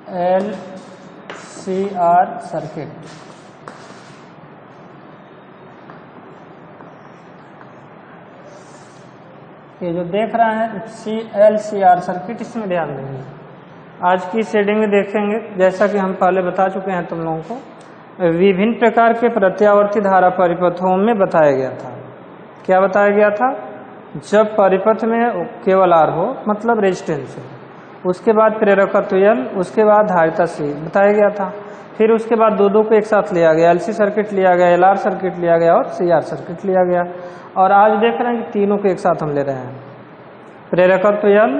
LCR circuit. ये जो देख रहे हैं LCR सर्किट, इसमें ध्यान देंगे। आज की शेडिंग में देखेंगे, जैसा कि हम पहले बता चुके हैं तुम लोगों को, विभिन्न प्रकार के प्रत्यावर्ती धारा परिपथों में बताया गया था। क्या बताया गया था? जब परिपथ में केवल R हो, मतलब रेजिस्टेंस हो, उसके बाद प्रेरकत्व L, उसके बाद धारिता C बताया गया था। फिर उसके बाद दो को एक साथ लिया गया, LC सर्किट लिया गया, LR सर्किट लिया गया और CR सर्किट लिया गया। और आज देख रहे हैं कि तीनों को एक साथ हम ले रहे हैं, प्रेरकत्व L,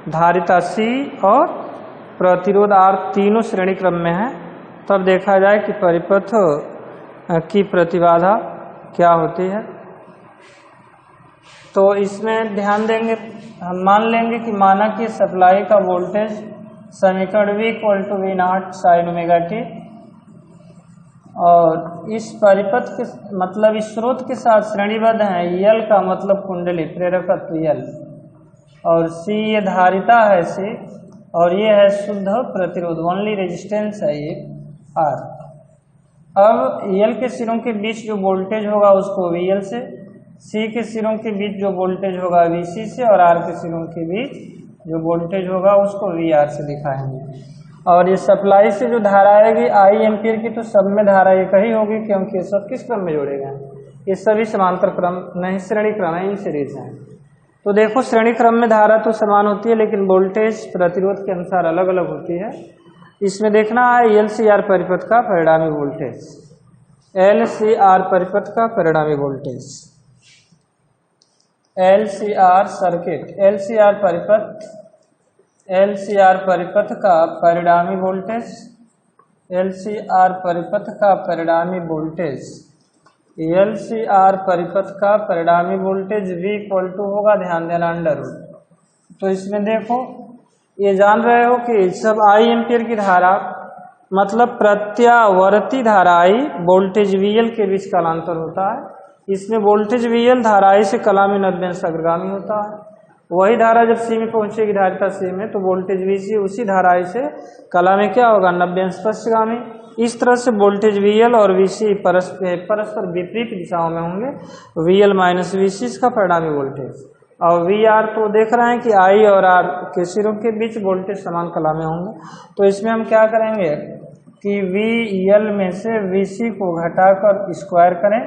धारिता C और प्रतिरोध R, तीनों श्रेणी क्रम में है। तब देखा जाए कि परिपथ की प्रतिबाधा क्या होती है। तो इसमें ध्यान देंगे, हम मान लेंगे कि माना कि सप्लाई का वोल्टेज समीकरण V = V0 sin ωt, और इस परिपथ के मतलब इस स्रोत के साथ श्रेणीबद्ध है। L का मतलब कुंडली प्रेरकत्व L, और C ये धारिता है C, और ये है शुद्ध प्रतिरोध, ओनली रेजिस्टेंस है ये R। अब L के सिरों के बीच जो वोल्टेज होगा उसको VL से, C के सिरों के बीच जो वोल्टेज होगा VC से, और R के सिरों के बीच जो वोल्टेज होगा उसको VR से दिखाएंगे। और ये सप्लाई से जो धारा आएगी I एम्पीयर की, तो सब में धारा एक ही होगी, क्योंकि ये सब किस क्रम में जोड़े गए हैं? ये सभी समांतर क्रम नहीं, श्रेणी क्रम है, इन सीरीज हैं। तो देखो श्रेणी क्रम में धारा तो समान होती है, लेकिन वोल्टेज प्रतिरोध के अनुसार अलग अलग होती है। इसमें देखना है LCR परिपथ का परिणामी वोल्टेज, LCR परिपथ का परिणामी वोल्टेज, LCR सर्किट, LCR परिपथ का परिणामी वोल्टेज, LCR परिपथ का परिणामी वोल्टेज, LCR परिपथ का परिणामी वोल्टेज V = होगा, ध्यान देना, √। तो इसमें देखो, ये जान रहे हो कि सब I एम्पीयर की धारा मतलब प्रत्यावर्ती धारा I वोल्टेज VL के बीच कालांतर होता है। इसमें वोल्टेज VL धारा I से कला में 90 अंश अग्रगामी होता है। वही धारा जब C में पहुंचेगी, धारिता C में, तो वोल्टेज VC उसी धारा I से कला में क्या होगा, 90 अंश पश्चगामी। इस तरह से वोल्टेज VL और VC परस्पर विपरीत दिशाओं में होंगे। VL - VC इसका परिणामी वोल्टेज, और VR तो देख रहे हैं कि I और R के सिरों के बीच वोल्टेज समान कला में होंगे। तो इसमें हम क्या करेंगे कि VL में से VC को घटाकर स्क्वायर करें,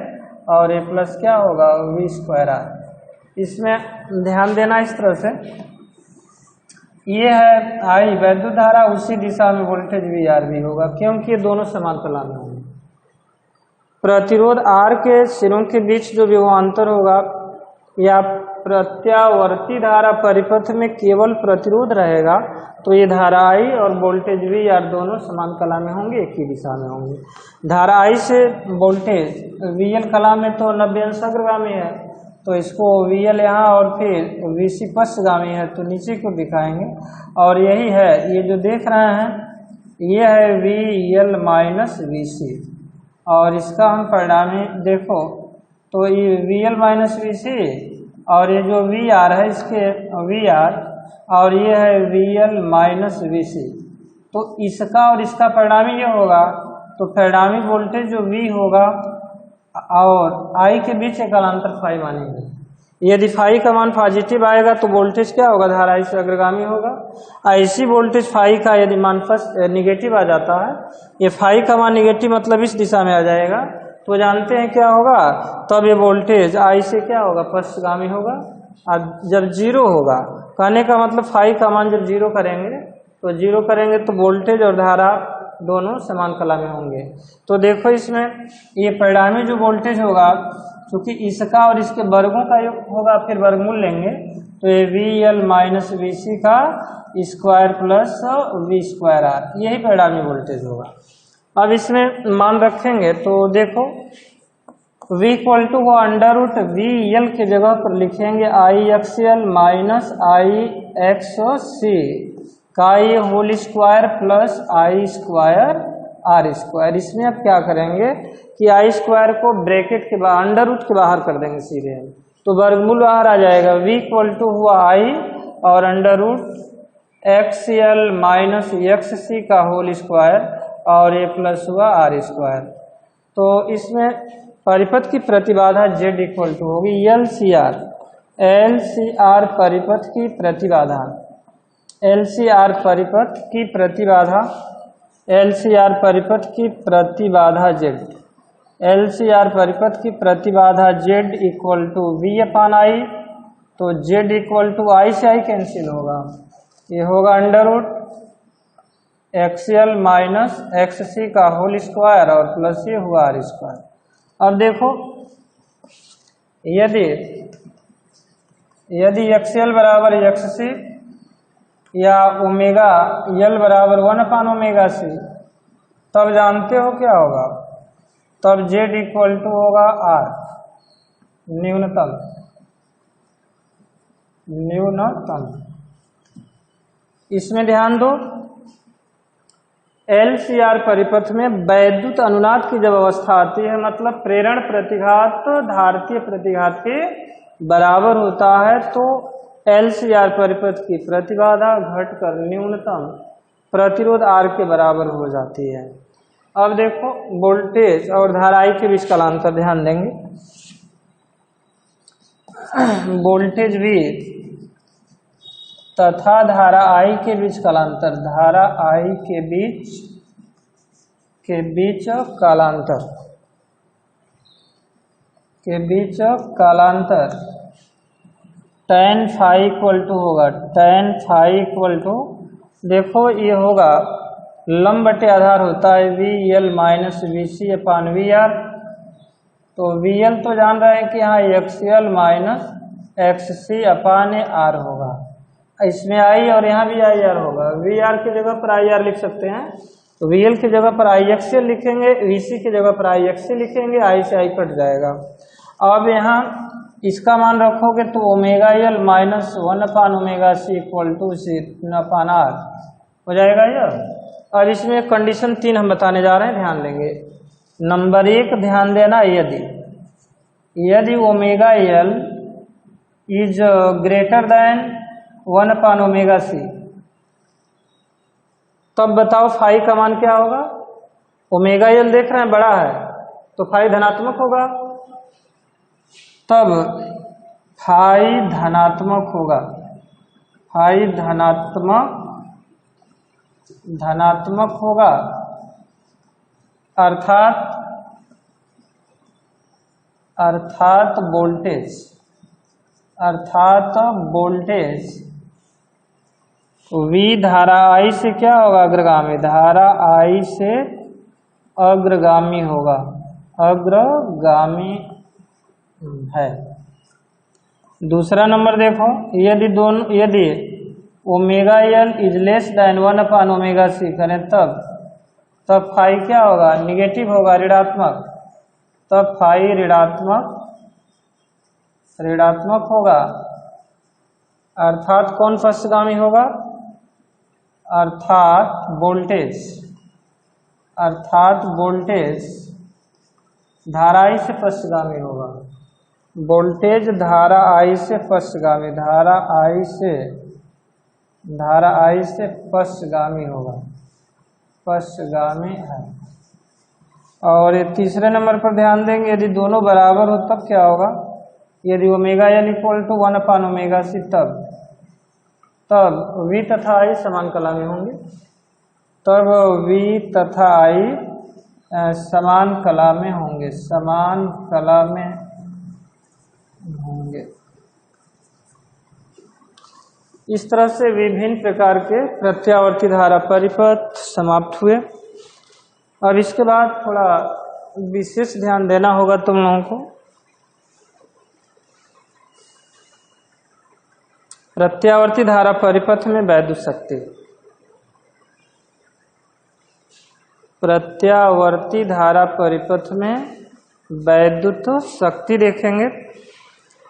और ये प्लस क्या होगा, V²R। इसमें ध्यान देना, इस तरह से ये है I वैद्युत धारा, उसी दिशा में वोल्टेज VR भी होगा, क्योंकि ये दोनों समान कला में होंगे। प्रतिरोध R के सिरों के बीच जो विभवांतर होगा, या प्रत्यावर्ती धारा परिपथ में केवल प्रतिरोध रहेगा, तो ये धारा I और वोल्टेज VR दोनों समान कला में होंगे, एक ही दिशा में होंगे। धारा I से वोल्टेज VL कला में तो 90 अंश अग्रगामी है, तो इसको VL यहाँ, और फिर VC पश्चगामी है, तो नीचे को दिखाएंगे। और यही है, ये जो देख रहे हैं ये है VL - VC, और इसका हम परिणामी देखो, तो ये VL - VC, और ये जो VR है इसके VR, और ये है VL - VC, तो इसका और इसका परिणामी ये होगा। तो परिणामी वोल्टेज जो V होगा और I के बीच एक कालांतर फाई मानेंगे। यदि फाई का मान पॉजिटिव आएगा तो वोल्टेज क्या होगा, धारा I से अग्रगामी होगा। ऐसी वोल्टेज फाई का यदि मान निगेटिव आ जाता है, ये फाई का मान निगेटिव मतलब इस दिशा में आ जाएगा, तो जानते हैं क्या होगा, तब ये वोल्टेज I से क्या होगा, पश्चगामी होगा। और जब 0 होगा, कहने का मतलब फाई का मान जब 0 करेंगे, तो वोल्टेज और धारा दोनों समान कला में होंगे। तो देखो इसमें ये परिणामी जो वोल्टेज होगा, क्योंकि इसका और इसके वर्गों का योग होगा, फिर वर्गमूल लेंगे, तो ये VL - VC का स्क्वायर प्लस V²R, यही परिणामी वोल्टेज होगा। अब इसमें मान रखेंगे, तो देखो V = √VL के जगह पर लिखेंगे IXL - IXC का ये होल स्क्वायर प्लस I²R²। इसमें अब क्या करेंगे कि I² को ब्रैकेट के बाहर, अंडर रूट के बाहर कर देंगे सीधे, तो वर्गमूल बाहर आ जाएगा। V = हुआ I और √XL XL माइनस XC का होल स्क्वायर और A प्लस हुआ R स्क्वायर। तो इसमें परिपथ की प्रतिबाधा Z इक्वल टू होगी LCR। LCR परिपथ की प्रतिबाधा, LCR परिपथ की प्रतिबाधा, LCR परिपथ की प्रतिबाधा Z, LCR परिपथ की प्रतिबाधा Z इक्वल टू V/I। तो Z इक्वल टू I से I कैंसिल होगा, ये होगा under root XL minus XC का होल स्क्वायर और प्लस ये हुआ R स्क्वायर। अब देखो यदि XL बराबर XC या ओमेगा L बराबर 1/ओमेगा C, तब जानते हो क्या होगा, तब Z इक्वल टू होगा R न्यूनतम। इसमें ध्यान दो, LCR परिपथ में वैद्युत अनुनाद की जब अवस्था आती है, मतलब प्रेरण प्रतिघात धारतीय प्रतिघात के बराबर होता है, तो LCR परिपथ की प्रतिबाधा घटकर न्यूनतम प्रतिरोध R के बराबर हो जाती है। अब देखो वोल्टेज और धारा I के बीच कालांतर ध्यान देंगे। वोल्टेज V तथा धारा I के बीच कालांतर, धारा I के बीच कालांतर tan phi इक्वल टू होगा, tan phi इक्वल टू, देखो ये होगा लंब बटे आधार होता है VL माइनस VC अपान VR। तो VL तो जान रहे हैं कि यहाँ XL माइनस XC अपान R होगा, इसमें I और यहाँ भी IR होगा। VR की जगह पर IR लिख सकते हैं, तो VL की जगह पर IXL लिखेंगे, VC की जगह पर IXC लिखेंगे, I से I कट जाएगा। अब यहाँ इसका मान रखोगे तो ओमेगा L माइनस 1/ओमेगा C इक्वल टू C/R हो जाएगा यह। और इसमें कंडीशन 3 हम बताने जा रहे हैं, ध्यान देंगे। नंबर 1 ध्यान देना, यदि omega L is greater than 1/ओमेगा C, तब बताओ फाई का मान क्या होगा। ओमेगा L देख रहे हैं बड़ा है, तो फाई धनात्मक होगा, तब फाई धनात्मक होगा, फाई धनात्मक होगा, अर्थात वोल्टेज V धारा I से क्या होगा, अग्रगामी, धारा I से अग्रगामी होगा, अग्रगामी है। दूसरा नंबर देखो, यदि omega L is less than 1/ओमेगा C करें, तब फाई क्या होगा, निगेटिव होगा, ऋणात्मक, तब फाई ऋणात्मक होगा, अर्थात कौन पश्चगामी होगा, अर्थात वोल्टेज धारा I से पश्चगामी होगा, वोल्टेज धारा I से पश्चगामी, धारा I से पश्चगामी होगा, पश्चगामी है। और ये तीसरे नंबर पर ध्यान देंगे, यदि दोनों बराबर हो तब क्या होगा, यदि ओमेगा L इक्वल टू 1/ओमेगा C, तब V तथा I समान कला में होंगे, तब V तथा I समान कला में होंगे, इस तरह से विभिन्न प्रकार के प्रत्यावर्ती धारा परिपथ समाप्त हुए। और इसके बाद थोड़ा विशेष ध्यान देना होगा तुम लोगों को। प्रत्यावर्ती धारा परिपथ में वैद्युत शक्ति, प्रत्यावर्ती धारा परिपथ में वैद्युत शक्ति देखेंगे।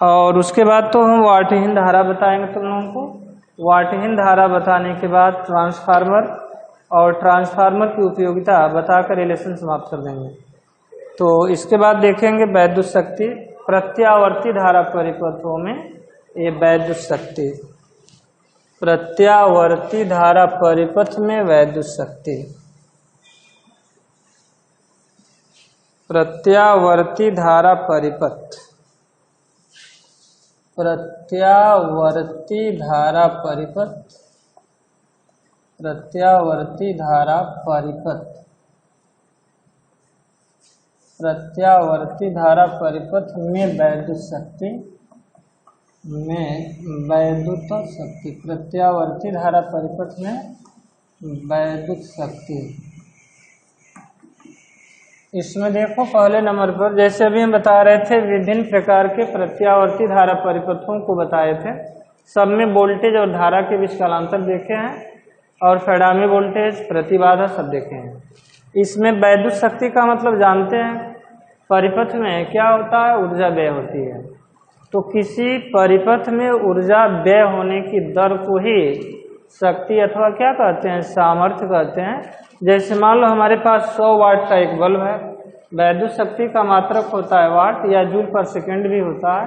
और उसके बाद तो हम वाटहीन धारा बताएंगे तुम लोगों को। वाटहीन धारा बताने के बाद ट्रांसफार्मर और ट्रांसफार्मर की उपयोगिता बताकर रिलेशन समाप्त कर देंगे। तो इसके बाद देखेंगे वैद्युत शक्ति प्रत्यावर्ती धारा परिपथों में, ये वैद्युत शक्ति। प्रत्यावर्ती धारा परिपथ में वैद्युत शक्ति। प्रत्यावर्ती धारा परिपथ, प्रत्यावर्ती धारा परिपथ, प्रत्यावर्ती धारा परिपथ, प्रत्यावर्ती धारा परिपथ में वैद्युत शक्ति, में वैद्युत शक्ति, प्रत्यावर्ती धारा परिपथ में वैद्युत शक्ति। इसमें देखो पहले नंबर पर, जैसे अभी हम बता रहे थे विभिन्न प्रकार के प्रत्यावर्ती धारा परिपथों को बताए थे, सब में वोल्टेज और धारा के बीच कालांतर देखे हैं और फेराडे वोल्टेज प्रतिबाधा सब देखे हैं। इसमें वैद्युत शक्ति का मतलब जानते हैं, परिपथ में क्या होता है, ऊर्जा व्यय होती है। तो किसी परिपथ में ऊर्जा व्यय होने की दर को ही शक्ति अथवा क्या कहते हैं, सामर्थ्य कहते हैं। जैसे मान लो हमारे पास 100 वाट का एक बल्ब है, वैद्युत शक्ति का मात्रक होता है वाट या जूल पर सेकेंड भी होता है,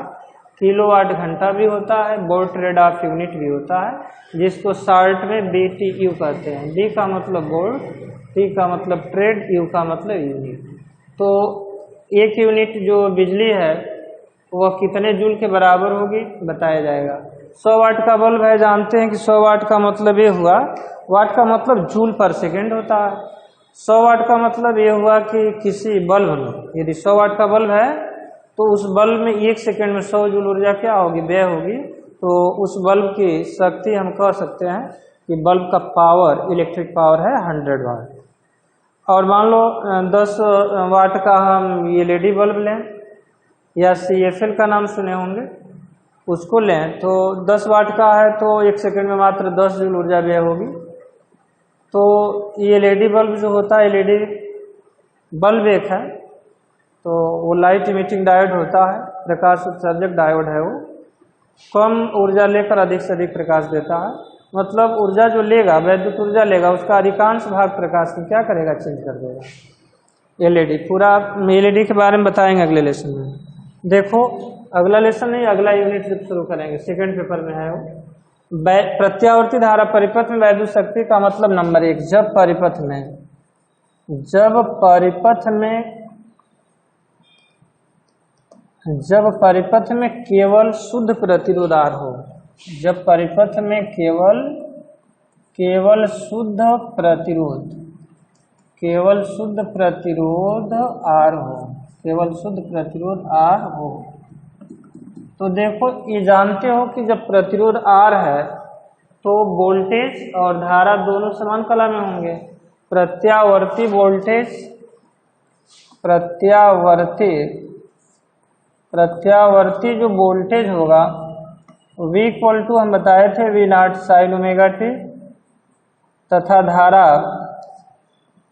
किलोवाट घंटा भी होता है, वोल्ट रेड ऑफ यूनिट भी होता है, जिसको शॉर्ट में BTU कहते हैं। B का मतलब वोल्ट, T का मतलब ट्रेड, U का मतलब यूनिट। तो एक यूनिट जो बिजली है वह कितने जूल के बराबर होगी बताया जाएगा। 100 वाट का बल्ब है, जानते हैं कि 100 वाट का मतलब ये हुआ, वाट का मतलब जूल पर सेकेंड होता है। 100 वाट का मतलब ये हुआ कि किसी बल्ब में यदि 100 वाट का बल्ब है तो उस बल्ब में 1 सेकेंड में 100 जूल ऊर्जा क्या होगी, व्यय होगी। तो उस बल्ब की शक्ति हम कह सकते हैं कि बल्ब का पावर, इलेक्ट्रिक पावर है 100 वाट। और मान लो 10 वाट का हम LED बल्ब लें या CFL का नाम सुने होंगे, उसको लें तो 10 वाट का है तो 1 सेकंड में मात्र 10 जूल ऊर्जा व्यय होगी। तो ये LED बल्ब जो होता है, LED बल्ब एक है, तो वो लाइट इमिटिंग डायोड होता है, प्रकाश उत्सर्जक डायोड है। वो कम ऊर्जा लेकर अधिक से अधिक प्रकाश देता है। मतलब ऊर्जा जो लेगा, वैद्युत ऊर्जा लेगा, उसका अधिकांश भाग प्रकाश में क्या करेगा, चेंज कर देगा। LED पूरा LED के बारे में बताएंगे अगले लेसन में। देखो अगला लेसन नहीं, अगला यूनिट जब शुरू करेंगे, सेकंड पेपर में है वो। प्रत्यावर्ती धारा परिपथ में वैद्युत शक्ति का मतलब नंबर 1, जब परिपथ में केवल शुद्ध प्रतिरोध R हो, जब परिपथ में केवल शुद्ध प्रतिरोध R हो, केवल शुद्ध प्रतिरोध R हो। तो देखो ये जानते हो कि जब प्रतिरोध R है तो वोल्टेज और धारा दोनों समान कला में होंगे। प्रत्यावर्ती वोल्टेज, प्रत्यावर्ती जो वोल्टेज होगा V = हम बताए थे V0 sin ωt,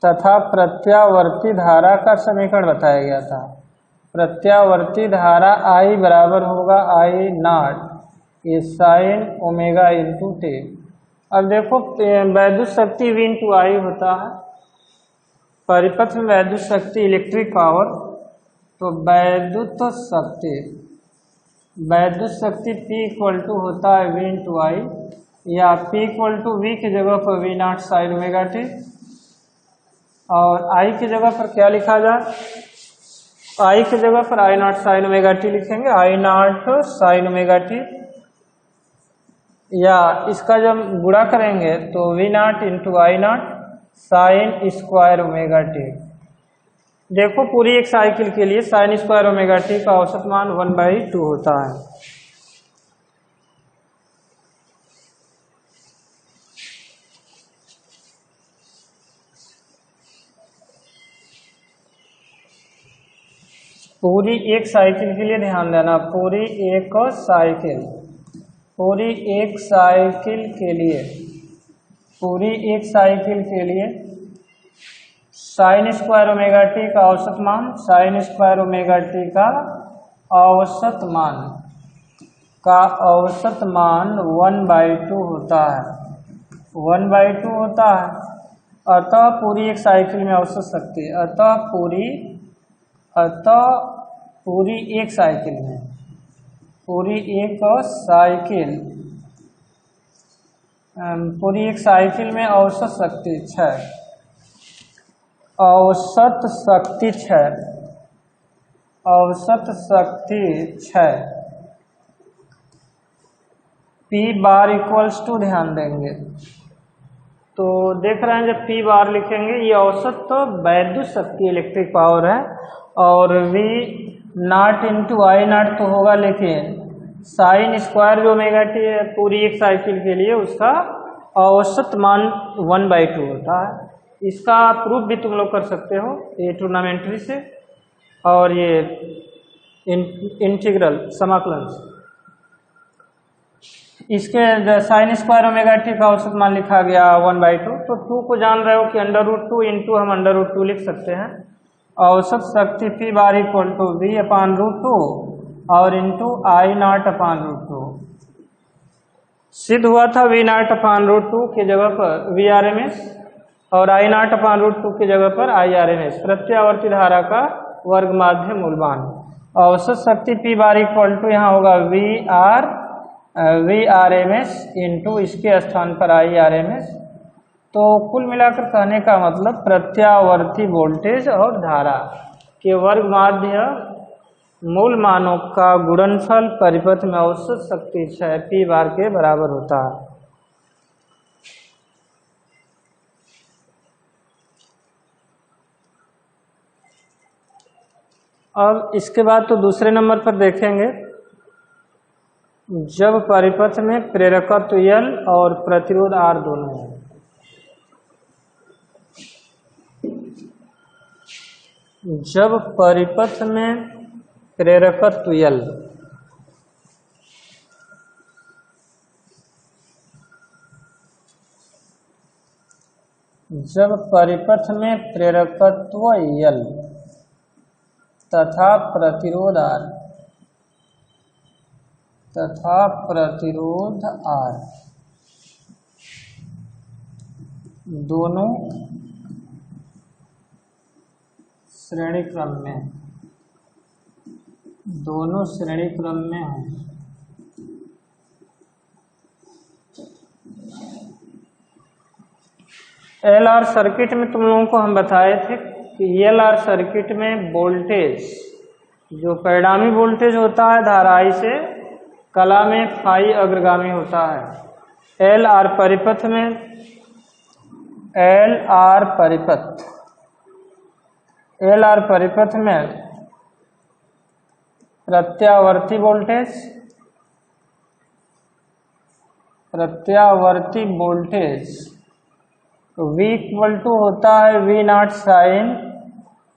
तथा प्रत्यावर्ती धारा का समीकरण बताया गया था। प्रत्यावर्ती धारा I बराबर होगा I0 ये sin ओमेगा × t। अब देखो वैद्युत शक्ति V × I होता है, परिपथ में वैद्युत शक्ति इलेक्ट्रिक पावर, तो वैद्युत शक्ति P = होता है V × I, या P = V की जगह पर V0 sin ωt, और I की जगह पर क्या लिखा जाए, I की जगह पर I0 sin ωt लिखेंगे, I0 sin ωt, या इसका जब गुणा करेंगे तो V0 × I0 sin² ωt। देखो पूरी एक साइकिल के लिए sin² ωt का औसत मान 1/2 होता है। पूरी एक साइकिल के लिए ध्यान देना, पूरी एक साइकिल के लिए sin² ωt का औसत मान, sin² ωt का औसत मान 1/2 होता है। अतः पूरी एक साइकिल में औसत शक्ति, अतः पूरी एक साइकिल पूरी एक साइकिल में औसत शक्ति 6, औसत शक्ति 6, औसत शक्ति 6 P बार इक्वल्स टू, ध्यान देंगे तो देख रहे हैं जब P बार लिखेंगे ये औसत तो वैद्युत शक्ति इलेक्ट्रिक पावर है, और V naught into I not तो होगा, लेकिन साइन स्क्वायर जो ओमेगा टी है पूरी एक साइकिल के लिए उसका औसत मान 1/2 होता है। इसका प्रूफ भी तुम लोग कर सकते हो ये ट्रिग्नोमेट्री से, और ये इंटीग्रल समाकलन से। इसके साइन स्क्वायर ओमेगा टी का औसत मान लिखा गया 1/2, तो 2 को जान रहे हो कि √2 इंटू हम √2 लिख सकते हैं। औसत शक्ति P bar equal to V/√2 और इंटू आई नॉट अपान √2। सिद्ध हुआ था V नॉट अपान √2 की जगह पर VRMS और आई नॉट अपान √2 की जगह पर IRMS, प्रत्यावर्ती धारा का वर्ग माध्य मूलमान। औसत शक्ति P बार इक्वल टू यहाँ होगा VRMS इंटू इसके स्थान पर IRMS। तो कुल मिलाकर कहने का मतलब प्रत्यावर्ती वोल्टेज और धारा के वर्ग माध्य मूल मानों का गुणनफल परिपथ में औसत शक्ति 6 P बार के बराबर होता है। अब इसके बाद तो दूसरे नंबर पर देखेंगे, जब परिपथ में प्रेरकत्व L और प्रतिरोध R दोनों हैं। जब परिपथ में प्रेरकत्व L जब परिपथ में प्रेरकत्व L तथा प्रतिरोध R दोनों श्रेणी क्रम में हैं। LR सर्किट में तुम लोगों को हम बताए थे कि LR सर्किट में वोल्टेज जो परिणामी वोल्टेज होता है धारा I से कला में फाई अग्रगामी होता है। LR परिपथ में प्रत्यावर्ती वोल्टेज V इक्वल टू होता है V naught sine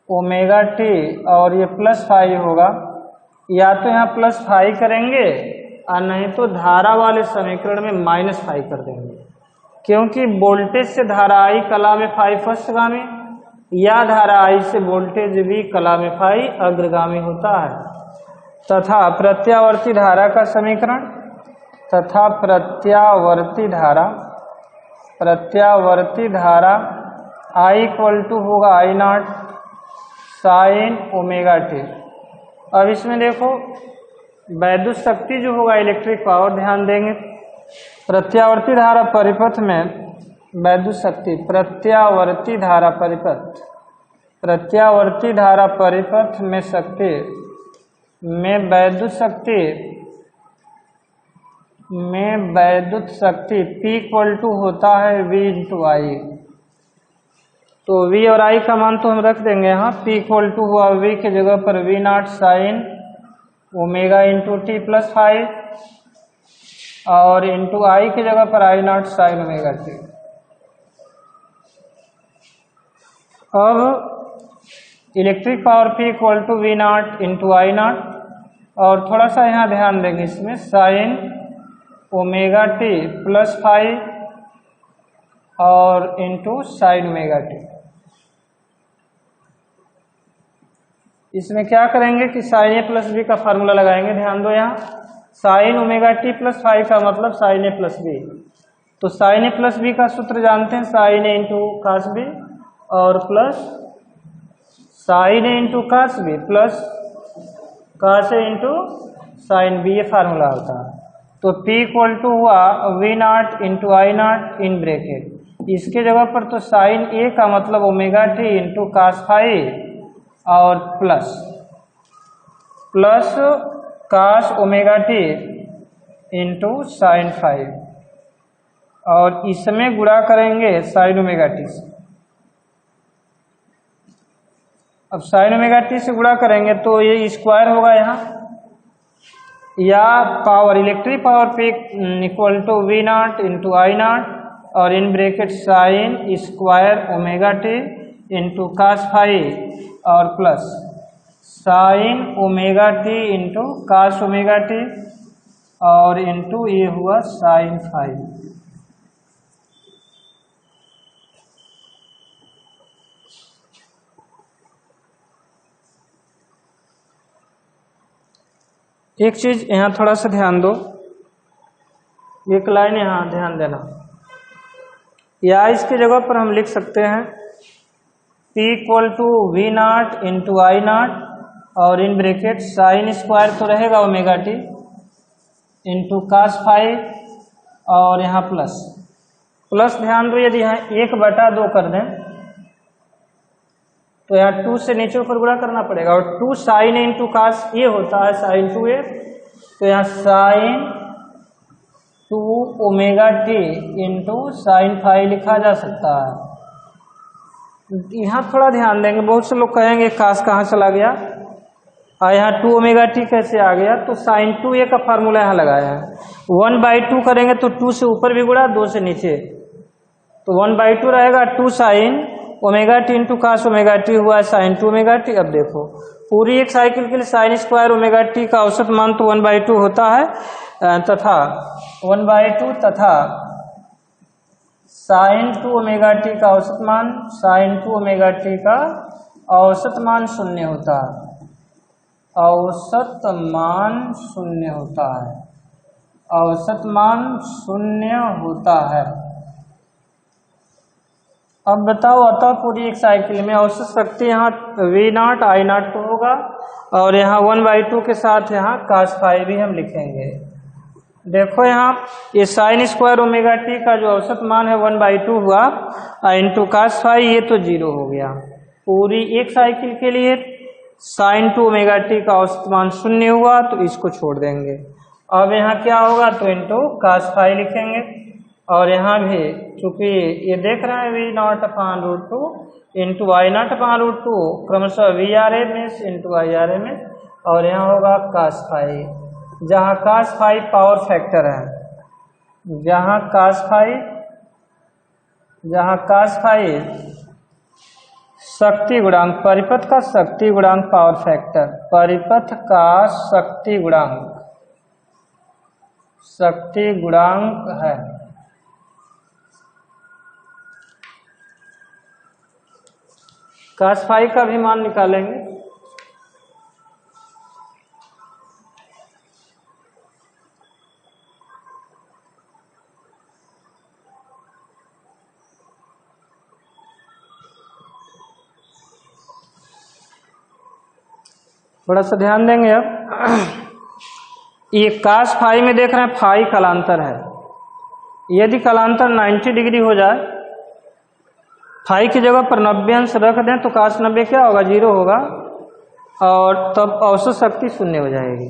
omega t, और ये प्लस फाई होगा, या तो यहाँ प्लस फाई करेंगे और नहीं तो धारा वाले समीकरण में माइनस फाई कर देंगे, क्योंकि वोल्टेज से धारा I कला में फाई फर्स्टगामी या धारा I से वोल्टेज V कला में फाई अग्रगामी होता है। तथा प्रत्यावर्ती धारा का समीकरण प्रत्यावर्ती धारा I इक्वल टू होगा I naught sine omega t. अब इसमें देखो वैद्युत शक्ति जो होगा इलेक्ट्रिक पावर, ध्यान देंगे प्रत्यावर्ती धारा परिपथ में वैद्युत शक्ति प्रत्यावर्ती धारा परिपथ में शक्ति में वैद्युत शक्ति P इक्वल टू होता है V इंटू आई। तो V और I का मान तो हम रख देंगे यहाँ, P इक्वल टू हुआ V के जगह पर V naught sine omega into t plus five, और इंटू I की जगह पर I naught sine omega t. अब electric power P equal to V naught into I naught, और थोड़ा सा यहाँ ध्यान देंगे इसमें sine omega t plus five और इंटू साइन ओमेगा टी। इसमें क्या करेंगे कि साइन ए प्लस बी का फार्मूला लगाएंगे। ध्यान दो यहाँ sine omega t plus five का मतलब साइन ए प्लस बी, तो साइन ए प्लस बी का सूत्र जानते हैं sine A into cos B और plus sine A into cos B plus cos A into sine B, ये फार्मूला होता है। तो P इक्वल टू हुआ V naught into I naught in bracket, इसके जगह पर तो साइन ए का मतलब omega t into cos five और plus cos omega t into sine five और इसमें गुणा करेंगे साइन ओमेगा टी से। अब साइन ओमेगा टी से गुणा करेंगे तो ये स्क्वायर होगा यहाँ, या power electric power P equal to V naught into I naught और in bracket sine square omega t into cos five और plus sine omega t into cos omega t और इंटू ये हुआ साइन फाइव। एक चीज यहाँ थोड़ा सा ध्यान दो, एक लाइन यहाँ ध्यान देना, या इसके जगह पर हम लिख सकते हैं P equal to V naught into I naught और इन ब्रैकेट साइन स्क्वायर तो रहेगा omega t into cos five और यहाँ प्लस ध्यान दो, यदि यहाँ 1/2 कर दें तो यहाँ 2 से नीचे ऊपर गुणा करना पड़ेगा और 2 साइन इंटू कास ये होता है साइन 2a, तो यहाँ sine 2 omega t into sine five लिखा जा सकता है। यहाँ थोड़ा ध्यान देंगे, बहुत से लोग कहेंगे कास कहाँ चला गया और यहाँ 2 ओमेगा टी कैसे आ गया, तो साइन 2a का फार्मूला यहाँ लगाया है। 1/2 करेंगे तो 2 से ऊपर भी गुणा 2 से नीचे, तो 1/2 रहेगा 2 sine omega t into cos omega t हुआ है साइन 2 ओमेगा टी। अब देखो पूरी एक साइकिल के लिए साइन स्क्वायर ओमेगा टी का औसत मान तो 1/2 होता है तथा 1/2 तथा साइन 2 ओमेगा टी का औसत मान साइन 2 ओमेगा टी का औसत मान 0 होता है, औसत मान 0 होता है, औसत मान 0 होता है। अब बताओ, अतः पूरी एक साइकिल में औसत शक्ति यहाँ वी नॉट आई नॉट को होगा और यहाँ 1/2 के साथ यहाँ कास फाइव भी हम लिखेंगे। देखो यहाँ ये साइन स्क्वायर ओमेगा टी का जो औसत मान है 1/2 हुआ इंटू कास फाइव, ये तो 0 हो गया। पूरी एक साइकिल के लिए साइन 2 ओमेगा टी का औसत मान 0 हुआ तो इसको छोड़ देंगे। अब यहाँ क्या होगा तो इंटू कास फाइव लिखेंगे और यहाँ भी चूंकि ये देख रहे हैं V naught upon root 2 into I naught upon root 2 क्रमशः V R M S into I R M S और यहाँ होगा कास फाइव, जहाँ कास फाइव पावर फैक्टर है, जहाँ कास फाइव शक्ति गुणांक, परिपथ का शक्ति गुणांक पावर फैक्टर, परिपथ का शक्ति गुणांक है। कास फाइव का भी मान निकालेंगे। थोड़ा सा ध्यान देंगे। अब ये कास फाइव में देख रहे हैं फाइव कलांतर है, यदि कलांतर 90 डिग्री हो जाए, फाइव की जगह पर 90 अंश रख दें तो कास 90 क्या होगा 0 होगा और तब औसत शक्ति 0 हो जाएगी।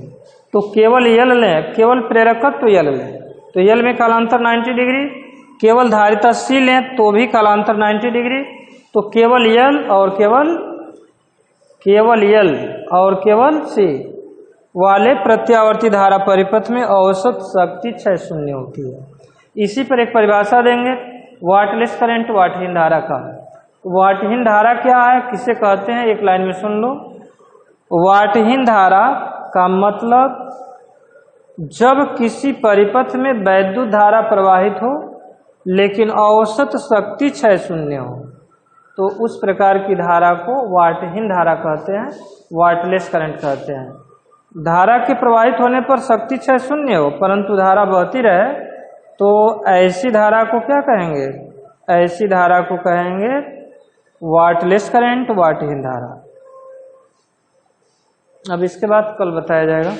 तो केवल यल लें, केवल प्रेरकत्व यल लें तो यल में कालांतर 90 डिग्री, केवल धारिता सी लें तो भी कालांतर 90 डिग्री, तो केवल यल और केवल सी वाले प्रत्यावर्ती धारा परिपथ में औसत शक्ति 6 होती है। इसी पर एक परिभाषा देंगे वाटलेस करंट वाटहीन धारा का। वाटहीन धारा क्या है, किसे कहते हैं, एक लाइन में सुन लो। वाटहीन धारा का मतलब जब किसी परिपथ में वैद्युत धारा प्रवाहित हो लेकिन औसत शक्ति 6 हो, तो उस प्रकार की धारा को वाटहीन धारा कहते हैं, वाटलेस करंट कहते हैं। धारा के प्रवाहित होने पर शक्ति 6 हो परंतु धारा बहती रहे तो ऐसी धारा को क्या कहेंगे, ऐसी धारा को कहेंगे वाटलेस करंट, वाटहीन धारा। अब इसके बाद कल बताया जाएगा।